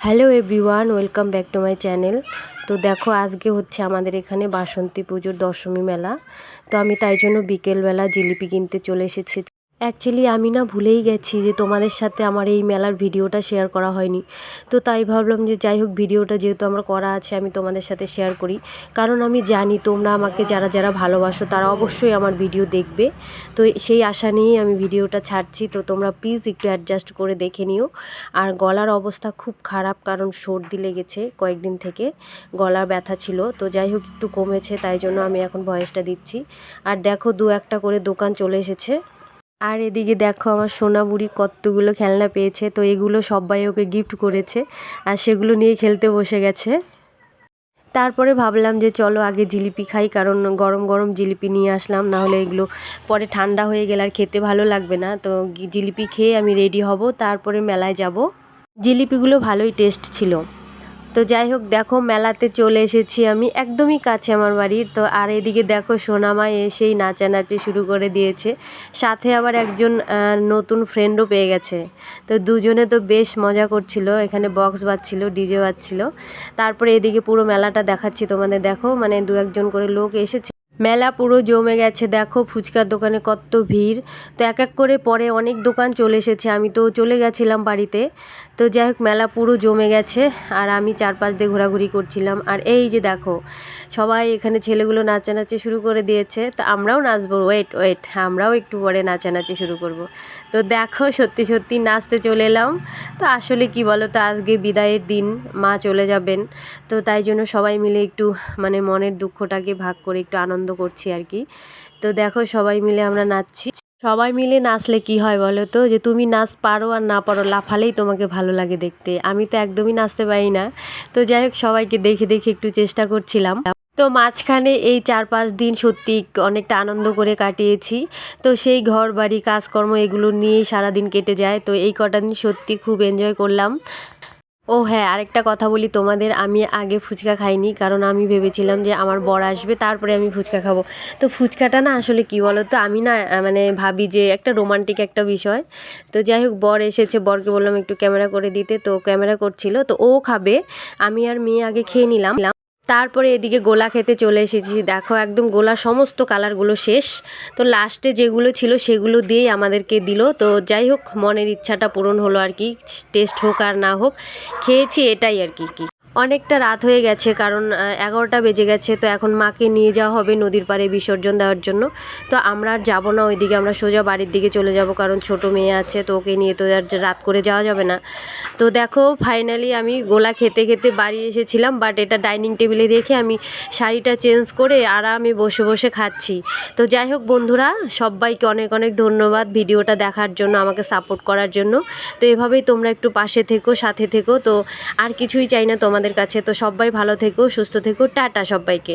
Hello everyone, welcome back to my channel. তো দেখো, আজকে হচ্ছে আমাদের এখানে বাসন্তী পুজোর দশমী মেলা। তো আমি তাই জন্য বিকেলবেলা জিলিপি কিনতে চলে এসেছি। অ্যাকচুয়ালি আমি না ভুলেই গেছি যে তোমাদের সাথে আমার এই মেলার ভিডিওটা শেয়ার করা হয়নি। তো তাই ভাবলাম যে যাই হোক, ভিডিওটা যেহেতু আমার করা আছে আমি তোমাদের সাথে শেয়ার করি। কারণ আমি জানি তোমরা আমাকে যারা যারা ভালোবাসো তারা অবশ্যই আমার ভিডিও দেখবে। তো সেই আশা নিয়েই আমি ভিডিওটা ছাড়ছি। তো তোমরা প্লিজ একটু অ্যাডজাস্ট করে দেখে নিও। আর গলার অবস্থা খুব খারাপ, কারণ সর্দি লেগেছে কয়েকদিন থেকে, গলার ব্যথা ছিল। তো যাই হোক, একটু কমেছে, তাই জন্য আমি এখন ভয়েসটা দিচ্ছি। আর দেখো, দু একটা করে দোকান চলে এসেছে। আর এদিকে দেখো, আমার সোনা বুড়ি কতগুলো খেলনা পেয়েছে। তো এগুলো সবাই ওকে গিফট করেছে, আর সেগুলো নিয়ে খেলতে বসে গেছে। তারপরে ভাবলাম যে চলো আগে জিলিপি খাই, কারণ গরম গরম জিলিপি নিয়ে আসলাম, নাহলে এগুলো পরে ঠান্ডা হয়ে গেলে আর খেতে ভালো লাগবে না। তো জিলিপি খেয়ে আমি রেডি হব, তারপরে মেলায় যাব। জিলিপিগুলো ভালোই টেস্ট ছিল। তো যাই হোক, দেখো মেলাতে চলে এসেছি আমি, একদমই কাছে আমার বাড়ির। তো আর এদিকে দেখো, সোনামা এসেই নাচানাচি শুরু করে দিয়েছে। সাথে আবার একজন নতুন ফ্রেন্ডও পেয়ে গেছে। তো দুজনে তো বেশ মজা করছিল, এখানে বক্স বাজছিল, ডিজে বাজছিল। তারপরে এদিকে পুরো মেলাটা দেখাচ্ছি তোমাদের। দেখো, মানে দু একজন করে লোক এসেছে, মেলা পুরো জমে গেছে। দেখো ফুচকার দোকানে কত ভিড়। তো এক এক করে পরে অনেক দোকান চলে এসেছে, আমি তো চলে গেছিলাম বাড়িতে। তো যাই হোক, মেলা পুরো জমে গেছে, আর আমি চারপাশ দিয়ে ঘোরাঘুরি করছিলাম। আর এই যে দেখো, সবাই এখানে ছেলেগুলো নাচানাচি শুরু করে দিয়েছে। তো আমরাও নাচবো, ওয়েট ওয়েট, আমরাও একটু পরে নাচানাচি শুরু করব। তো দেখো, সত্যি সত্যি নাচতে চলে এলাম। তো আসলে কি বলো তো, আজকে বিদায়ের দিন, মা চলে যাবেন। তো তাই জন্য সবাই মিলে একটু মানে মনের দুঃখটাকে ভাগ করে একটু আনন্দ করছি আর কি। তো দেখো, সবাই মিলে আমরা নাচছি। সবাই মিলে নাচলে কি হয় বলো তো, যে তুমি নাচ পারো আর না পারো, লাফালেই তোমাকে ভালো লাগে দেখতে। আমি তো একদমই নাচতে পারি না। তো যাই হোক, সবাইকে দেখে দেখে একটু চেষ্টা করছিলাম। তো মাঝখানে এই 4-5 দিন সত্যি অনেকটা আনন্দ করে কাটিয়েছি। তো সেই ঘর বাড়ি কাজকর্ম এগুলো নিয়েই সারাদিন কেটে যায়। তো এই কটা দিন সত্যি খুব এনজয় করলাম। ও হ্যাঁ, আরেকটা কথা বলি তোমাদের, আমি আগে ফুচকা খাইনি, কারণ আমি ভেবেছিলাম যে আমার বর আসবে তারপরে আমি ফুচকা খাবো। তো ফুচকাটা না আসলে কি বলো তো, আমি না মানে ভাবি যে একটা রোমান্টিক একটা বিষয়। তো যাই হোক, বর এসেছে, বরকে বললাম একটু ক্যামেরা করে দিতে, তো ক্যামেরা করছিল। তো ও খাবে, আমি আর মেয়ে আগে খেয়ে নিলাম। তারপরে এদিকে গোলা খেতে চলে এসেছি। দেখো, একদম গোলার সমস্ত কালারগুলো শেষ। তো লাস্টে যেগুলো ছিল সেগুলো দিয়েই আমাদেরকে দিল। তো যাই হোক, মনের ইচ্ছাটা পূরণ হলো আর কি, টেস্ট হোক আর না হোক, খেয়েছি, এটাই আর কি। অনেকটা রাত হয়ে গেছে, কারণ 11টা বেজে গেছে। তো এখন মাকে নিয়ে যাওয়া হবে নদীর পাড়ে বিসর্জন দেওয়ার জন্য। তো আমরা আর যাবো না ওইদিকে, আমরা সোজা বাড়ির দিকে চলে যাব, কারণ ছোট মেয়ে আছে, তো ওকে নিয়ে তো আর রাত করে যাওয়া যাবে না। তো দেখো, ফাইনালি আমি গোলা খেতে খেতে বাড়ি এসেছিলাম, বাট এটা ডাইনিং টেবিলে রেখে আমি শাড়িটা চেঞ্জ করে আরামে বসে বসে খাচ্ছি। তো যাই হোক বন্ধুরা, সবাইকে অনেক অনেক ধন্যবাদ ভিডিওটা দেখার জন্য, আমাকে সাপোর্ট করার জন্য। তো এভাবেই তোমরা একটু পাশে থেকো, সাথে থেকো। তো আর কিছুই চাই না তোমাদের কাছে। তো সবাই ভালো থেকো, সুস্থ থেকো, টাটা সবাইকে।